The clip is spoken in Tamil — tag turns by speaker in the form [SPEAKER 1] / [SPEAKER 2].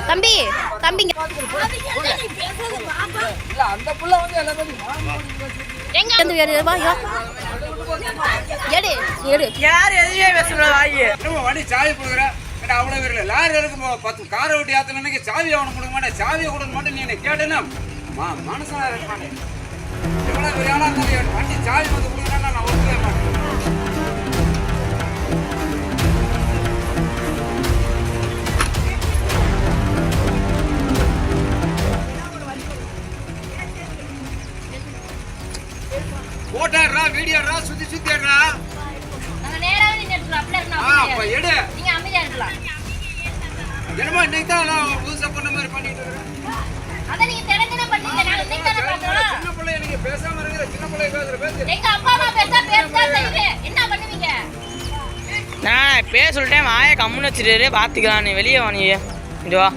[SPEAKER 1] தம்பி தம்பிங்க எங்க வந்து எடு எடு
[SPEAKER 2] யார் எதுவே பேசுறது வாங்கி
[SPEAKER 3] வண்டி சாவி கொடுக்குற அவ்வளவு பேர்ல லாரி இருக்கு 10 காரை ஓட்டி ஆத்தலன்னு சாவி அவனை கொடுக்க மாட்டேன் சாவியை கொடுக்க மாட்டேன் நீ என்ன கேட்டேன்னா மனசா இருக்க மாட்டேன் எவ்வளவு பெரிய ஆளா இருந்தாலும் வண்டி சாவி வந்து கொடுக்குறேன்னா நான் ஒத்துக்கவே மாட்டேன் போட்டாடுறா வீடியோடுறா சுத்தி சுத்திடுறா எடு
[SPEAKER 1] நீங்க அமைதியா இருக்கலாம்
[SPEAKER 3] என்னமோ இன்னைக்கு தான் புதுசா பண்ண மாதிரி பண்ணிட்டு இருக்கேன்
[SPEAKER 1] அத நீங்க தெரிஞ்சன பண்ணீங்க நான் இன்னைக்கு தான பாக்குறோம்
[SPEAKER 3] சின்ன பிள்ளை நீங்க பேசாம இருக்கிற சின்ன பிள்ளை பேசுற
[SPEAKER 1] எங்க அப்பா அம்மா பேசா செய்வேன் என்ன பண்ணுவீங்க
[SPEAKER 2] நான் பேச சொல்லிட்டேன் வாயை கம்முன்னு வச்சிட்டு பாத்துக்கலாம் நீ வெளியே வா நீ இங்க வா